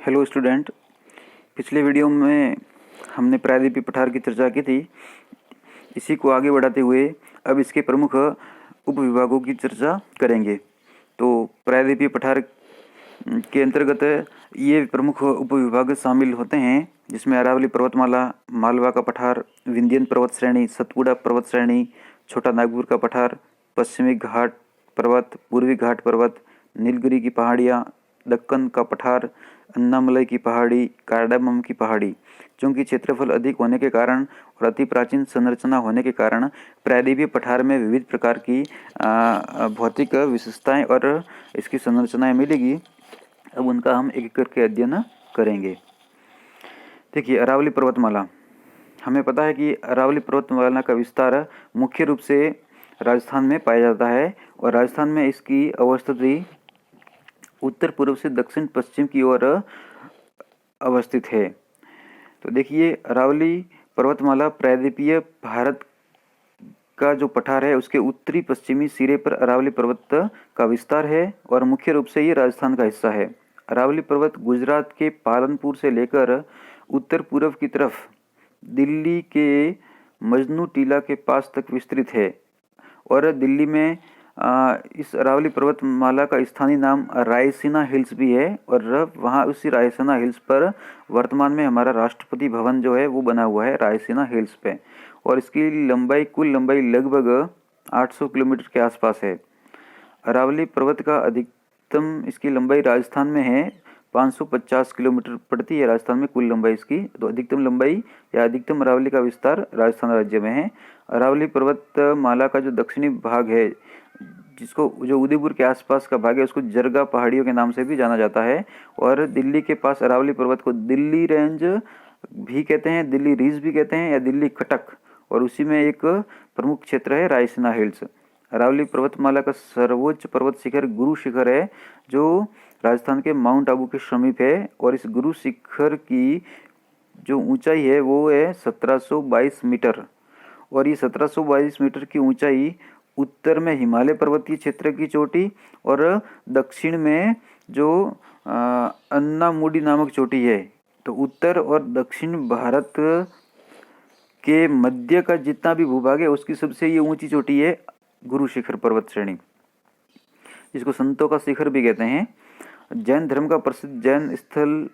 Hello student. पिछले video में हमने प्रायद्वीपीय पठार की चर्चा की थी। इसी को आगे बढ़ाते हुए अब इसके प्रमुख उपविभागों की चर्चा करेंगे। तो प्रायद्वीपीय पठार के अंतर्गत ये प्रमुख उपविभाग शामिल होते हैं, जिसमें अरावली पर्वतमाला, मालवा का पठार, विंध्यन पर्वत श्रेणी, सतपुड़ा पर्वत श्रेणी, छोटा नागपुर का पठार, पश्चिमी घाट पर्वत, पूर्वी घाट पर्वत, नीलगिरी की पहाड़ियाँ, दक्कन का पठार, अन्नामलई की पहाड़ी, कार्डामम की पहाड़ी। चूंकि क्षेत्रफल अधिक होने के कारण और अति प्राचीन संरचना होने के कारण प्रायद्वीपीय पठार में विविध प्रकार की भौतिक विशेषताएं और इसकी संरचनाएं मिलेगी। अब उनका हम एक एक करके अध्ययन करेंगे। देखिए, अरावली पर्वतमाला। हमें पता है कि अरावली पर्वतमाला का विस्तार मुख्य रूप से राजस्थान में पाया जाता है और राजस्थान में इसकी अवस्थिति उत्तर पूर्व से दक्षिण पश्चिम की ओर अवस्थित है। तो देखिए, अरावली पर्वतमाला प्रायद्वीपीय भारत का जो पठार है उसके उत्तरी पश्चिमी सिरे पर अरावली पर्वत का विस्तार है और मुख्य रूप से ये राजस्थान का हिस्सा है। अरावली पर्वत गुजरात के पालनपुर से लेकर उत्तर पूर्व की तरफ दिल्ली के मजनू टीला के पास तक विस्तृत है और दिल्ली में इस अरावली पर्वतमाला का स्थानीय नाम रायसीना हिल्स भी है और वहाँ उसी रायसीना हिल्स पर वर्तमान में हमारा राष्ट्रपति भवन जो है वो बना हुआ है रायसीना हिल्स पे। और इसकी लंबाई, कुल लंबाई लगभग 800 किलोमीटर के आसपास है। अरावली पर्वत का अधिकतम इसकी लंबाई राजस्थान में है 550 किलोमीटर पड़ती है राजस्थान में कुल लंबाई इसकी। तो अधिकतम लंबाई या अधिकतम अरावली का विस्तार राजस्थान राज्य में है। अरावली पर्वतमाला का जो दक्षिणी भाग है, जिसको जो उदयपुर के आसपास का भाग है, उसको जरगा पहाड़ियों के नाम से भी जाना जाता है। और दिल्ली के पास अरावली पर्वत को दिल्ली रेंज भी कहते हैं, दिल्ली रिज भी कहते हैं या दिल्ली कटक, और उसी में एक प्रमुख क्षेत्र है रायसीना हिल्स। अरावली पर्वतमाला का सर्वोच्च पर्वत शिखर गुरु शिखर है, जो राजस्थान के माउंट आबू के समीप है। और इस गुरु शिखर की जो ऊंचाई है वो है 1722 मीटर। और ये 1722 मीटर की ऊंचाई उत्तर में हिमालय पर्वतीय क्षेत्र की चोटी और दक्षिण में जो अन्नामुडी नामक चोटी है। तो उत्तर और दक्षिण भारत के मध्य का जितना भी भूभाग है उसकी सबसे ये ऊंची चोटी है गुरु शिखर पर्वत श्रेणी, जिसको संतों का शिखर भी कहते हैं। जैन धर्म का प्रसिद्ध जैन स्थल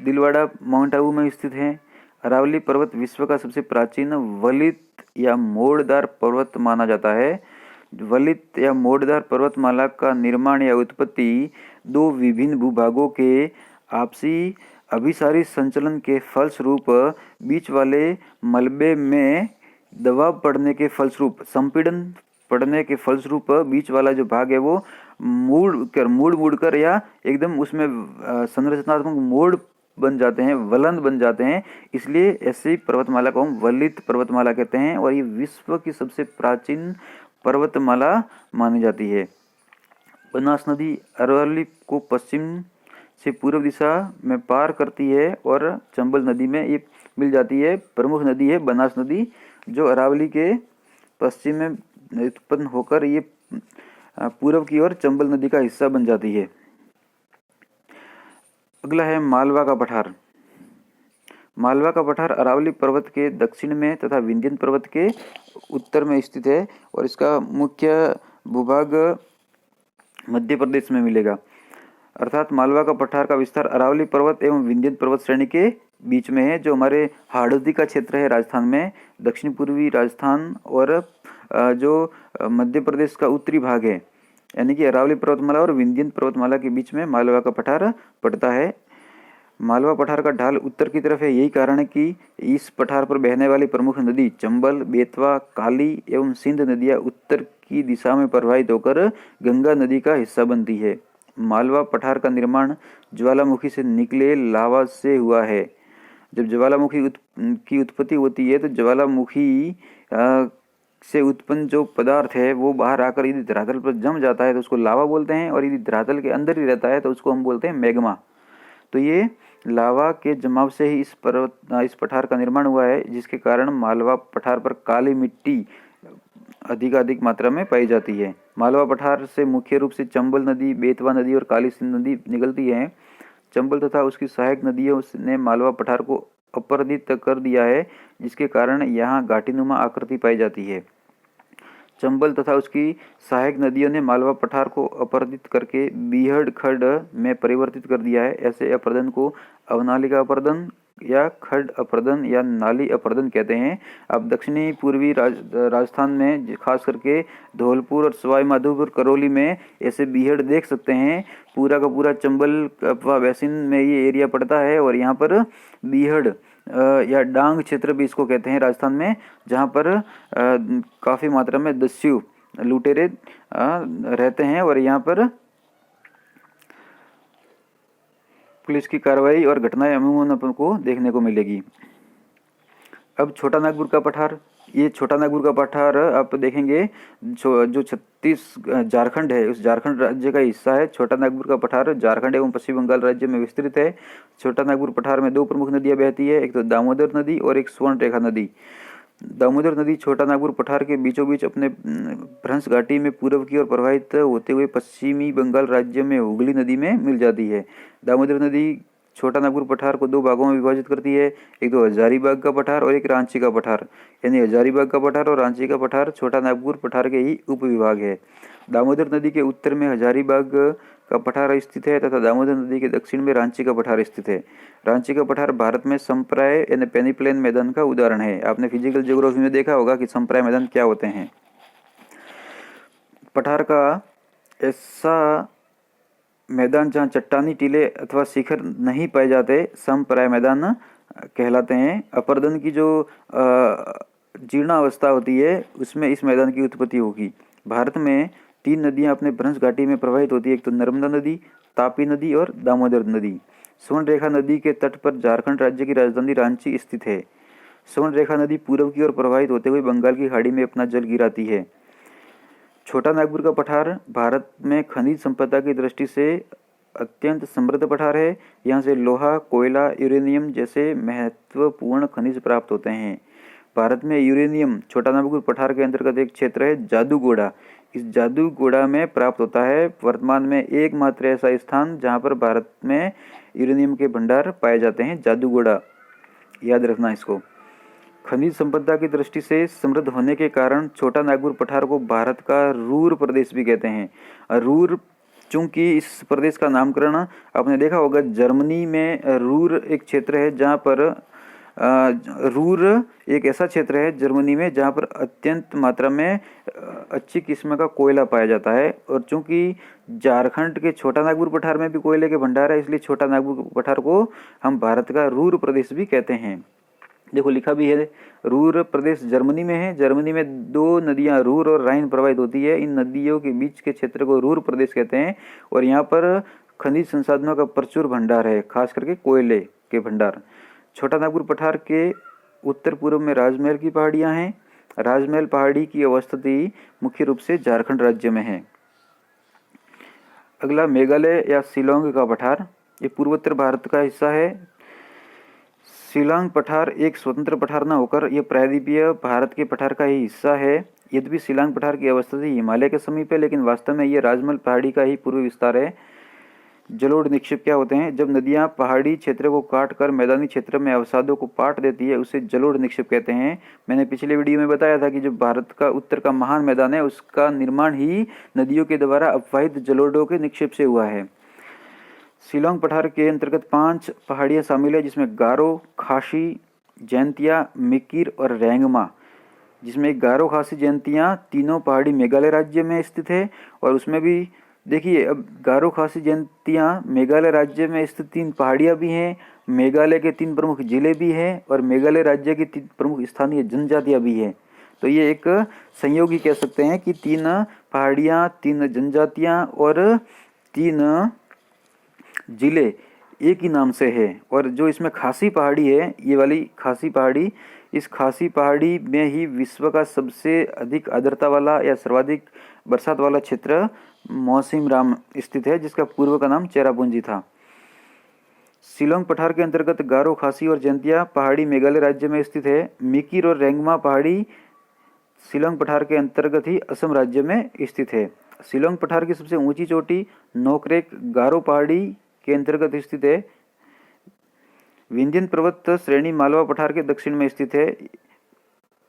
दिलवाड़ा माउंट आबू में स्थित है। अरावली पर्वत विश्व का सबसे प्राचीन वलित या मोड़दार पर्वत माना जाता है। वलित या मोड़दार पर्वतमाला का निर्माण या उत्पत्ति दो विभिन्न भूभागों के आपसी अभिसारी संचलन के फलस्वरूप बीच वाले मलबे में दबाव पड़ने के फलस्वरूप, संपीड़न पड़ने के फलस्वरूप बीच वाला जो भाग है वो मुड़ कर या एकदम उसमें संरचनात्मक मोड़ बन जाते हैं, वलन बन जाते हैं। इसलिए ऐसी पर्वतमाला को हम वलित पर्वतमाला कहते हैं और ये विश्व की सबसे प्राचीन पर्वतमाला मानी जाती है। बनास नदी अरावली को पश्चिम से पूर्व दिशा में पार करती है और चंबल नदी में ये मिल जाती है। प्रमुख नदी है बनास नदी, जो अरावली के पश्चिम में उत्पन्न होकर ये पूर्व की ओर चंबल नदी का हिस्सा बन जाती है। अगला है मालवा का पठार। मालवा का पठार अरावली पर्वत के दक्षिण में तथा विंध्यन पर्वत के उत्तर में स्थित है और इसका मुख्य भूभाग मध्य प्रदेश में मिलेगा। अर्थात मालवा का पठार का विस्तार अरावली पर्वत एवं विंध्यन पर्वत श्रेणी के बीच में है, जो हमारे हाड़ौती का क्षेत्र है राजस्थान में, दक्षिण पूर्वी राजस्थान और जो मध्य प्रदेश का उत्तरी भाग है, यानी कि अरावली पर्वतमाला और विंध्यन पर्वतमाला के बीच में मालवा का पठार पड़ता है। मालवा पठार का ढाल उत्तर की तरफ है। यही कारण है कि इस पठार पर बहने वाली प्रमुख नदी चंबल, बेतवा, काली एवं सिंध नदियां उत्तर की दिशा में प्रवाहित होकर गंगा नदी का हिस्सा बनती है। मालवा पठार का निर्माण ज्वालामुखी से निकले लावा से हुआ है। जब ज्वालामुखी की उत्पत्ति होती है तो ज्वालामुखी से उत्पन्न जो पदार्थ है वो बाहर आकर यदि धरातल पर जम जाता है तो उसको लावा बोलते हैं, और यदि धरातल के अंदर ही रहता है तो उसको हम बोलते हैं मैग्मा। तो ये लावा के जमाव से ही इस पठार का निर्माण हुआ है, जिसके कारण मालवा पठार पर काली मिट्टी अधिक मात्रा में पाई जाती है। मालवा पठार से मुख्य रूप से चंबल नदी, बेतवा नदी और काली सिंध नदी निकलती है। चंबल तथा उसकी सहायक नदियों ने मालवा पठार को अपरदित कर दिया है, जिसके कारण यहाँ घाटीनुमा आकृति पाई जाती है। चंबल तथा उसकी सहायक नदियों ने मालवा पठार को अपरदित करके बीहड़ खड्ड में परिवर्तित कर दिया है। ऐसे अपरदन को अवनालिका अपरदन या खड्ड अपरदन या नाली अपरदन कहते हैं। अब दक्षिणी पूर्वी राजस्थान में खास करके धौलपुर और सवाई माधोपुर करौली में ऐसे बीहड़ देख सकते हैं। पूरा का पूरा चंबल अथवा वैसिन में ये एरिया पड़ता है और यहाँ पर बीहड़ या डांग क्षेत्र भी इसको कहते हैं राजस्थान में, जहाँ पर काफ़ी मात्रा में दस्यु लुटेरे रहते हैं और यहाँ पर पुलिस की कार्रवाई और घटनाएं अमूमन अपन को देखने को मिलेगी। अब छोटा नागपुर का पठार, ये छोटा नागपुर का पठार आप देखेंगे जो झारखंड है उस झारखंड राज्य का हिस्सा है। छोटा नागपुर का पठार झारखंड एवं पश्चिम बंगाल राज्य में विस्तृत है। छोटा नागपुर पठार में दो प्रमुख नदियां बहती है, एक तो दामोदर नदी और एक स्वर्ण रेखा नदी। दामोदर नदी छोटा नागपुर पठार के बीचों बीच अपने भ्रंश घाटी में पूर्व की ओर प्रवाहित होते हुए पश्चिमी बंगाल राज्य में हुगली नदी में मिल जाती है। दामोदर नदी छोटा नागपुर पठार को दो भागों में विभाजित करती है, एक तो हजारीबाग का पठार और एक रांची का पठार। यानी हजारीबाग का पठार और रांची का पठार छोटा नागपुर पठार के ही उपविभाग है। दामोदर नदी के उत्तर में हजारीबाग का पठार स्थित है तथा दामोदर नदी के दक्षिण में रांची का पठार स्थित है। रांची का पठार भारत में संप्राय यानी पेनीप्लेन मैदान का उदाहरण है। आपने फिजिकल ज्योग्राफी में देखा होगा कि संप्राय मैदान क्या होते हैं। पठार का ऐसा मैदान जहाँ चट्टानी टीले अथवा शिखर नहीं पाए जाते समप्राय मैदान कहलाते हैं। अपरदन की जो जीर्णावस्था होती है उसमें इस मैदान की उत्पत्ति होगी। भारत में तीन नदियां अपने भ्रंश घाटी में प्रवाहित होती है, एक तो नर्मदा नदी, तापी नदी और दामोदर नदी। स्वर्ण रेखा नदी के तट पर झारखंड राज्य की राजधानी रांची स्थित है। स्वर्ण रेखा नदी पूर्व की ओर प्रवाहित होते हुए बंगाल की खाड़ी में अपना जल गिराती है। छोटा नागपुर का पठार भारत में खनिज संपदा की दृष्टि से अत्यंत समृद्ध पठार है। यहाँ से लोहा, कोयला, यूरेनियम जैसे महत्वपूर्ण खनिज प्राप्त होते हैं। भारत में यूरेनियम छोटा नागपुर पठार के अंतर्गत एक क्षेत्र है जादूगोड़ा। इस जादूगोड़ा में प्राप्त होता है। वर्तमान में एकमात्र ऐसा स्थान जहाँ पर भारत में यूरेनियम के भंडार पाए जाते हैं, जादूगोड़ा, याद रखना इसको। खनिज संपदा की दृष्टि से समृद्ध होने के कारण छोटा नागपुर पठार को भारत का रूर प्रदेश भी कहते हैं। रूर चूंकि इस प्रदेश का नामकरण आपने देखा होगा, जर्मनी में रूर एक क्षेत्र है जहाँ पर रूर एक ऐसा क्षेत्र है जर्मनी में जहाँ पर अत्यंत मात्रा में अच्छी किस्म का कोयला पाया जाता है। और चूंकि झारखंड के छोटा नागपुर पठार में भी कोयले के भंडार है, इसलिए छोटा नागपुर पठार को हम भारत का रूर प्रदेश भी कहते हैं। देखो लिखा भी है, रूर प्रदेश जर्मनी में है। जर्मनी में दो नदियां रूर और राइन प्रवाहित होती है। इन नदियों के बीच के क्षेत्र को रूर प्रदेश कहते हैं और यहाँ पर खनिज संसाधनों का प्रचुर भंडार है, खास करके कोयले के भंडार। छोटा नागपुर पठार के उत्तर पूर्व में राजमहल की पहाड़ियाँ हैं। राजमहल पहाड़ी की अवस्थिति मुख्य रूप से झारखंड राज्य में है। अगला मेघालय या शिलोंग का पठार, ये पूर्वोत्तर भारत का हिस्सा है। शिलोंग पठार एक स्वतंत्र पठार न होकर यह प्रायद्वीपीय भारत के पठार का ही हिस्सा है। यद्यपि शिलोंग पठार की अवस्थिति हिमालय के समीप है, लेकिन वास्तव में यह राजमहल पहाड़ी का ही पूर्व विस्तार है। जलोढ़ निक्षेप क्या होते हैं? जब नदियां पहाड़ी क्षेत्र को काट कर मैदानी क्षेत्र में अवसादों को पाट देती है, उसे जलोढ़ निक्षेप कहते हैं। मैंने पिछले वीडियो में बताया था कि जो भारत का उत्तर का महान मैदान है उसका निर्माण ही नदियों के द्वारा अपवाहित जलोढ़ों के निक्षेप से हुआ है। शिलोंग पठार के अंतर्गत 5 पहाड़ियाँ शामिल है, जिसमें गारो, खासी, जैंतिया, मिकिर और रेंगमा। जिसमें गारो, खासी, जैंतिया तीनों पहाड़ी मेघालय राज्य में स्थित है। और उसमें भी देखिए, अब गारो, खासी, जैंतिया मेघालय राज्य में स्थित 3 पहाड़ियाँ भी हैं, मेघालय के 3 प्रमुख जिले भी हैं और मेघालय राज्य की 3 प्रमुख स्थानीय जनजातियाँ भी हैं। तो ये एक संयोग ही कह सकते हैं कि 3 पहाड़ियाँ, 3 जनजातियाँ और 3 जिले एक ही नाम से है। और जो इसमें खासी पहाड़ी है, ये वाली खासी पहाड़ी, इस खासी पहाड़ी में ही विश्व का सबसे अधिक आर्द्रता वाला या सर्वाधिक बरसात वाला क्षेत्र मौसिम राम स्थित है, जिसका पूर्व का नाम चेरापूंजी था। शिलोंग पठार के अंतर्गत गारो, खासी और जैंतिया पहाड़ी मेघालय राज्य में स्थित है। मिकिर और रेंगमा पहाड़ी शिलोंग पठार के अंतर्गत ही असम राज्य में स्थित है। शिलोंग पठार की सबसे ऊंची चोटी नोकरेक गारो पहाड़ी के अंतर्गत स्थित है। विंध्यन पर्वत श्रेणी मालवा पठार के दक्षिण में स्थित है।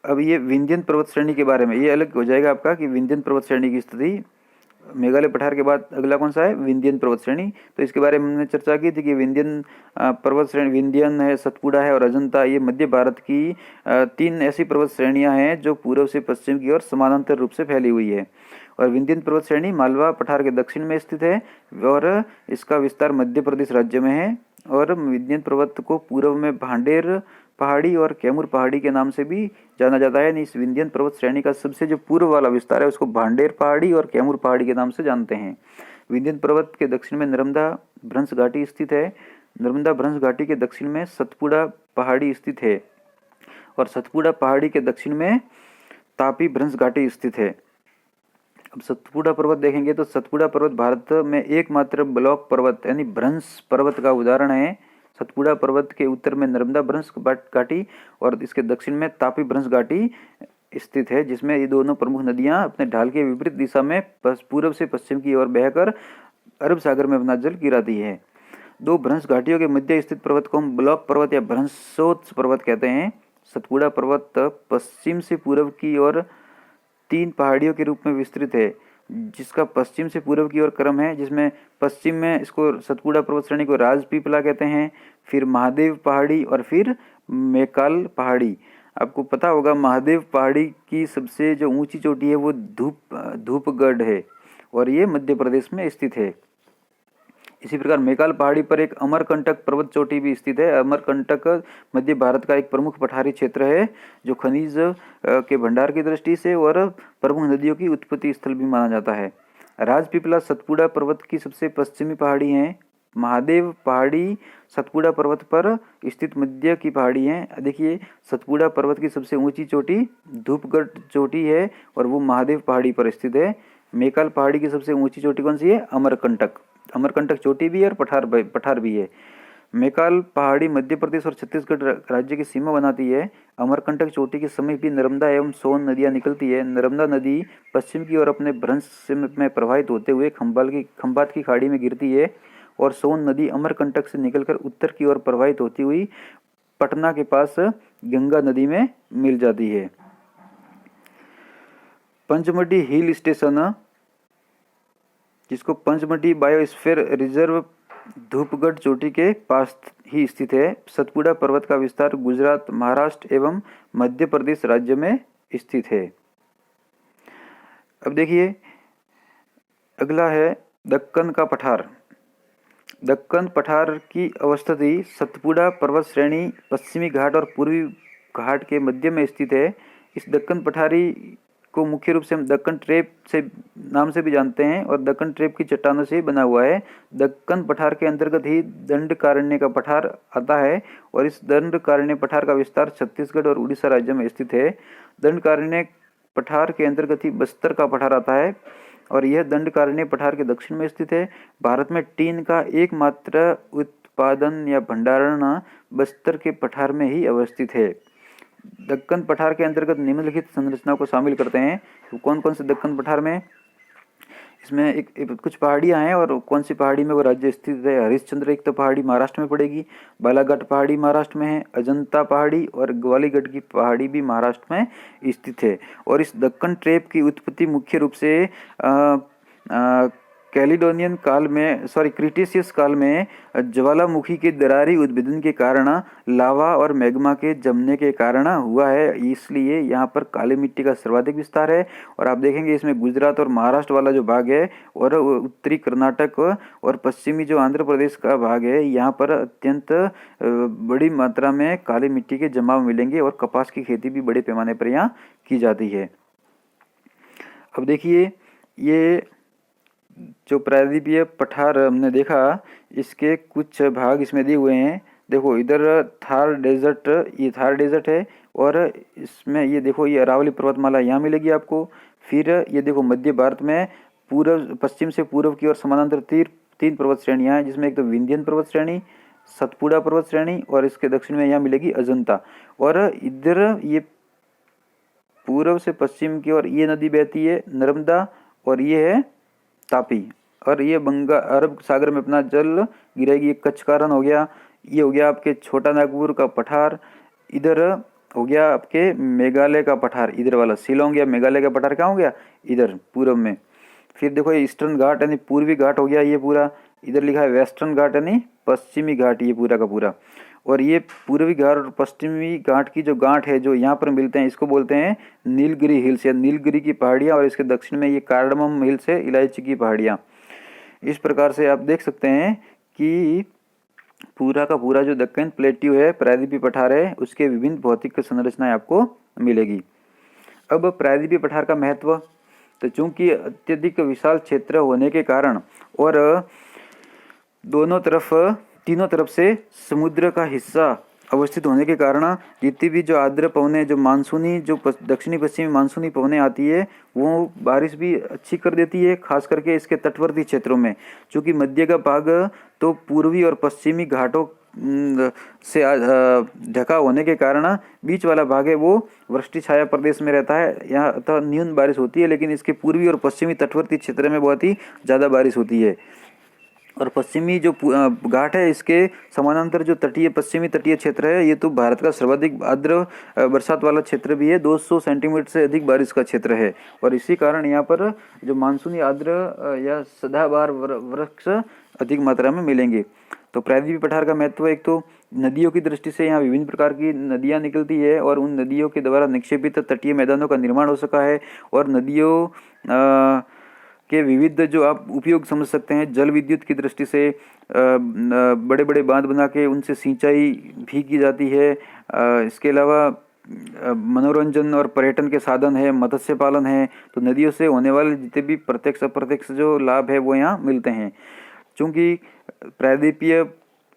अब ये विंध्यन पर्वत श्रेणी के बारे में ये अलग हो जाएगा आपका कि विंध्यन पर्वत श्रेणी की स्थिति मेघालय पठार के बाद अगला कौन सा है, विंध्यन पर्वत श्रेणी। तो इसके बारे में हमने चर्चा की थी कि विंध्यन पर्वत श्रेणी, विंध्यन है, सतपुड़ा है और अजंता, ये मध्य भारत की 3 ऐसी पर्वत श्रेणियां हैं जो पूर्व से पश्चिम की ओर समानांतर रूप से फैली हुई है। और विंध्यन पर्वत श्रेणी मालवा पठार के दक्षिण में स्थित है और इसका विस्तार मध्य प्रदेश राज्य में है। और विंध्यन पर्वत को पूर्व में भांडेर पहाड़ी और कैमूर पहाड़ी के नाम से भी जाना जाता है। इस विंध्यन पर्वत श्रेणी का सबसे जो पूर्व वाला विस्तार है उसको भांडेर पहाड़ी और कैमूर पहाड़ी के नाम से जानते हैं। विंध्यन पर्वत के दक्षिण में नर्मदा भ्रंश घाटी स्थित है। नर्मदा भ्रंश घाटी के दक्षिण में सतपुड़ा पहाड़ी स्थित है और सतपुड़ा पहाड़ी के दक्षिण में तापी भ्रंश घाटी स्थित है। अब सतपुड़ा पर्वत देखेंगे तो सतपुड़ा पर्वत भारत में एकमात्र ब्लॉक पर्वत यानी भ्रंश पर्वत का उदाहरण है। सतपुड़ा पर्वत के उत्तर में नर्मदा भ्रंश घाटी और इसके दक्षिण में तापी भ्रंश घाटी स्थित है, जिसमें ये दोनों प्रमुख नदियां अपने ढाल के विपरीत दिशा में पूर्व से पश्चिम की ओर बहकर अरब सागर में अपना जल गिराती है। 2 भ्रंश घाटियों के मध्य स्थित पर्वत को हम ब्लॉक पर्वत या भ्रंशोत्स पर्वत कहते हैं। सतपुड़ा पर्वत पश्चिम से पूर्व की ओर 3 पहाड़ियों के रूप में विस्तृत है, जिसका पश्चिम से पूर्व की ओर क्रम है, जिसमें पश्चिम में इसको सतपुड़ा पर्वत श्रेणी को राजपीपला कहते हैं, फिर महादेव पहाड़ी और फिर मैकाल पहाड़ी। आपको पता होगा महादेव पहाड़ी की सबसे जो ऊंची चोटी है वो धूपगढ़ है और ये मध्य प्रदेश में स्थित है। इसी प्रकार मैकाल पहाड़ी पर एक अमरकंटक पर्वत चोटी भी स्थित है। अमरकंटक मध्य भारत का एक प्रमुख पठारी क्षेत्र है जो खनिज के भंडार की दृष्टि से और प्रमुख नदियों की उत्पत्ति स्थल भी माना जाता है। राजपीपला सतपुड़ा पर्वत की सबसे पश्चिमी पहाड़ी है। महादेव पहाड़ी सतपुड़ा पर्वत पर स्थित मध्य की पहाड़ी है। देखिए सतपुड़ा पर्वत की सबसे ऊंची चोटी धूपगढ़ चोटी है और वो महादेव पहाड़ी पर स्थित है। मैकाल पहाड़ी की सबसे ऊंची चोटी कौन सी है, अमरकंटक। अमरकंटक चोटी भी है और पठार भी है। मैकाल पहाड़ी मध्य प्रदेश और छत्तीसगढ़ राज्य की सीमा बनाती है। अमरकंटक चोटी के समीप भी नर्मदा एवं सोन नदियां निकलती है। नर्मदा नदी पश्चिम की ओर अपने भ्रंश में प्रवाहित होते हुए खंभात की खाड़ी में गिरती है और सोन नदी अमरकंटक से निकलकर उत्तर की ओर प्रवाहित होती हुई पटना के पास गंगा नदी में मिल जाती है। पंचमढ़ी हिल स्टेशन, जिसको पंचमढ़ी बायोस्फीयर रिजर्व धूपगढ़ चोटी के पास ही स्थित है। सतपुड़ा पर्वत का विस्तार गुजरात, महाराष्ट्र एवं मध्य प्रदेश राज्य में स्थित है। अब देखिए अगला है दक्कन का पठार। दक्कन पठार की अवस्थिति सतपुड़ा पर्वत श्रेणी पश्चिमी घाट और पूर्वी घाट के मध्य में स्थित है। इस दक्कन पठारी को मुख्य रूप से हम दक्कन ट्रेप से नाम से भी जानते हैं और दक्कन ट्रेप की चट्टानों से बना हुआ है। दक्कन पठार के अंतर्गत ही दंडकारण्य का पठार आता है और इस दंडकारण्य पठार का विस्तार छत्तीसगढ़ और उड़ीसा राज्य में स्थित है। दंडकारण्य पठार के अंतर्गत ही बस्तर का पठार आता है और यह दंडकारण्य पठार के दक्षिण में स्थित है। भारत में टीन का एकमात्र उत्पादन या भंडारण बस्तर के पठार में ही अवस्थित है। दक्कन पठार के अंतर्गत निम्नलिखित संरचनाओं को शामिल करते हैं। तो कौन कौन से दक्कन पठार में, इसमें एक कुछ पहाड़ियां हैं और कौन सी पहाड़ी में वो राज्य स्थित है। हरिश्चंद्र एक तो पहाड़ी महाराष्ट्र में पड़ेगी, बालाघाट पहाड़ी महाराष्ट्र में है, अजंता पहाड़ी और ग्वालीगढ़ की पहाड़ी भी महाराष्ट्र में स्थित है। और इस दक्कन ट्रेप की उत्पत्ति मुख्य रूप से कैलिडोनियन काल में क्रिटेशियस काल में ज्वालामुखी के दरारी उद्भेदन के कारण लावा और मैग्मा के जमने के कारण हुआ है। इसलिए यहाँ पर काली मिट्टी का सर्वाधिक विस्तार है। और आप देखेंगे इसमें गुजरात और महाराष्ट्र वाला जो भाग है और उत्तरी कर्नाटक और पश्चिमी जो आंध्र प्रदेश का भाग है, यहाँ पर अत्यंत बड़ी मात्रा में काली मिट्टी के जमाव मिलेंगे और कपास की खेती भी बड़े पैमाने पर यहाँ की जाती है। अब देखिए ये जो प्रायद्वीपीय पठार हमने देखा, इसके कुछ भाग इसमें दिए हुए हैं। देखो इधर थार डेजर्ट, ये थार डेजर्ट है और इसमें ये देखो ये अरावली पर्वतमाला यहाँ मिलेगी आपको। फिर ये देखो मध्य भारत में पूर्व पश्चिम से पूर्व की ओर समानांतर 3 पर्वत श्रेणियाँ हैं, जिसमें एक तो विंध्यन पर्वत श्रेणी, सतपुड़ा पर्वत श्रेणी और इसके दक्षिण में यहाँ मिलेगी अजंता। और इधर ये पूर्व से पश्चिम की ओर ये नदी बहती है नर्मदा और ये है तापी। और ये अरब सागर में अपना जल गिरेगी। ये कच्छ का रण हो गया, ये हो गया आपके छोटा नागपुर का पठार, इधर हो गया आपके मेघालय का पठार, इधर वाला शिलोंग या मेघालय का पठार कहाँ हो गया, इधर पूर्व में। फिर देखो ये ईस्टर्न घाट यानी पूर्वी घाट हो गया ये पूरा, इधर लिखा है वेस्टर्न घाट यानी पश्चिमी घाट, ये पूरा का पूरा। और ये पूर्वी घाट और पश्चिमी घाट की जो गांठ है जो यहाँ पर मिलते हैं, इसको बोलते हैं नीलगिरी हिल्स या नीलगिरी की पहाड़ियाँ। और इसके दक्षिण में ये कार्डमम हिल्स है, इलायची की पहाड़ियाँ। इस प्रकार से आप देख सकते हैं कि पूरा का पूरा जो दक्कन प्लेट्यू है, प्रायद्वीपीय पठार है, उसके विभिन्न भौतिक संरचनाएं आपको मिलेगी। अब प्रायद्वीपीय पठार का महत्व, तो चूंकि अत्यधिक विशाल क्षेत्र होने के कारण और तीनों तरफ से समुद्र का हिस्सा अवस्थित होने के कारण जितनी भी जो आर्द्र पवनें, जो मानसूनी, जो दक्षिणी पश्चिमी मानसूनी पवनें आती है, वो बारिश भी अच्छी कर देती है, खास करके इसके तटवर्ती क्षेत्रों में। चूँकि मध्य का भाग तो पूर्वी और पश्चिमी घाटों से ढका होने के कारण बीच वाला भाग है वो वृष्टि छाया प्रदेश में रहता है, यहाँ अतः न्यून बारिश होती है। लेकिन इसके पूर्वी और पश्चिमी तटवर्ती क्षेत्र में बहुत ही ज़्यादा बारिश होती है। और पश्चिमी जो घाट है, इसके समानांतर जो पश्चिमी तटीय क्षेत्र है, ये तो भारत का सर्वाधिक आर्द्र बरसात वाला क्षेत्र भी है, 200 सेंटीमीटर से अधिक बारिश का क्षेत्र है। और इसी कारण यहाँ पर जो मानसूनी आर्द्र या सदाबहार वृक्ष अधिक मात्रा में मिलेंगे। तो प्रायद्वीपीय पठार का महत्व, एक तो नदियों की दृष्टि से यहाँ विभिन्न प्रकार की नदियाँ निकलती है और उन नदियों के द्वारा निक्षेपित तटीय मैदानों का निर्माण हो सका है। और नदियों के विविध जो आप उपयोग समझ सकते हैं, जल विद्युत की दृष्टि से बड़े बड़े बांध बना के उनसे सिंचाई भी की जाती है। इसके अलावा मनोरंजन और पर्यटन के साधन है, मत्स्य पालन है। तो नदियों से होने वाले जितने भी प्रत्यक्ष अप्रत्यक्ष जो लाभ है वो यहाँ मिलते हैं। चूँकि प्रायद्वीपीय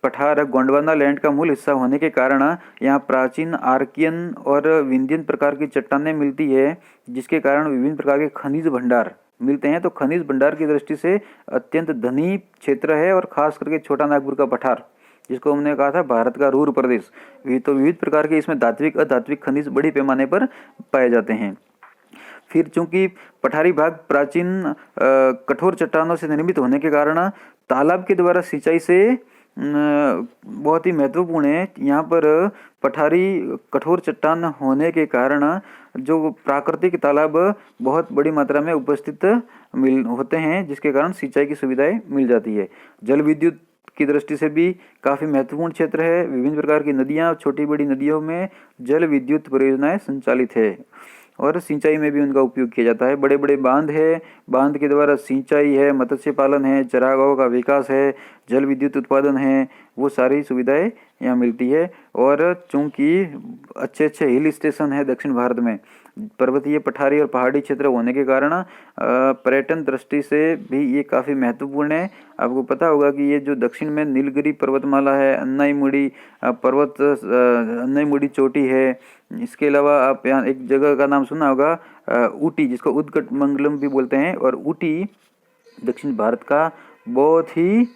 पठार गोंडवाना लैंड का मूल हिस्सा होने के कारण यहाँ प्राचीन आर्कियन और विंध्यन प्रकार की चट्टानें मिलती है, जिसके कारण विभिन्न प्रकार के खनिज भंडार मिलते हैं। तो खनिज भंडार की दृष्टि से अत्यंत धनी क्षेत्र है। और खास करके छोटा नागपुर का पठार, जिसको हमने कहा था भारत का रूर प्रदेश, तो विविध प्रकार के इसमें धात्विक अधात्विक खनिज बड़ी पैमाने पर पाए जाते हैं। फिर चूंकि पठारी भाग प्राचीन कठोर चट्टानों से निर्मित होने के कारण तालाब के द्वारा सिंचाई से बहुत ही महत्वपूर्ण है। यहाँ पर पठारी कठोर चट्टान होने के कारण जो प्राकृतिक तालाब बहुत बड़ी मात्रा में उपस्थित होते हैं, जिसके कारण सिंचाई की सुविधाएं मिल जाती है। जल विद्युत की दृष्टि से भी काफ़ी महत्वपूर्ण क्षेत्र है। विभिन्न प्रकार की नदियाँ, छोटी बड़ी नदियों में जल विद्युत परियोजनाएं संचालित है और सिंचाई में भी उनका उपयोग किया जाता है। बड़े बड़े बांध है, बांध के द्वारा सिंचाई है, मत्स्य पालन है, चरागाहों का विकास है, जल विद्युत उत्पादन है, वो सारी सुविधाएं यहाँ मिलती है। और चूंकि अच्छे अच्छे हिल स्टेशन है दक्षिण भारत में, पर्वतीय पठारी और पहाड़ी क्षेत्र होने के कारण पर्यटन दृष्टि से भी ये काफ़ी महत्वपूर्ण है। आपको पता होगा कि ये जो दक्षिण में नीलगिरी पर्वतमाला है, अन्नाईमुड़ी चोटी है। इसके अलावा आप यहाँ एक जगह का नाम सुना होगा ऊटी, जिसको उदगटमंगलम भी बोलते हैं। और ऊटी दक्षिण भारत का बहुत ही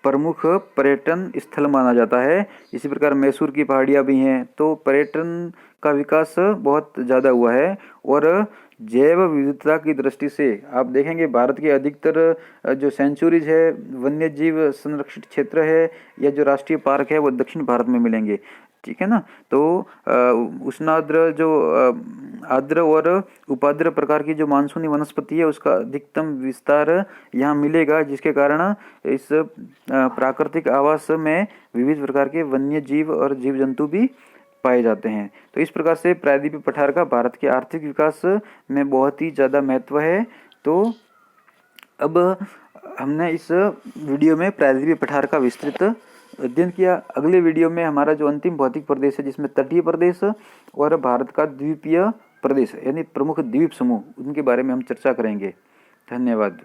प्रमुख पर्यटन स्थल माना जाता है। इसी प्रकार मैसूर की पहाड़ियाँ भी हैं। तो पर्यटन का विकास बहुत ज़्यादा हुआ है। और जैव विविधता की दृष्टि से आप देखेंगे भारत के अधिकतर जो सेंचुरीज है, वन्य जीव संरक्षित क्षेत्र है या जो राष्ट्रीय पार्क है, वो दक्षिण भारत में मिलेंगे। ठीक है ना। तो उष्णाद्र जो आर्द्र और उपाद्र प्रकार की जो मानसूनी वनस्पति है, उसका अधिकतम विस्तार यहाँ मिलेगा, जिसके कारण इस प्राकृतिक आवास में विविध प्रकार के वन्य जीव और जीव जंतु भी पाए जाते हैं। तो इस प्रकार से प्रायद्वीपीय पठार का भारत के आर्थिक विकास में बहुत ही ज़्यादा महत्व है। तो अब हमने इस वीडियो में प्रायद्वीपीय पठार का विस्तृत अध्ययन किया। अगले वीडियो में हमारा जो अंतिम भौतिक प्रदेश है, जिसमें तटीय प्रदेश और भारत का द्वीपीय प्रदेश यानी प्रमुख द्वीप समूह, उनके बारे में हम चर्चा करेंगे। धन्यवाद।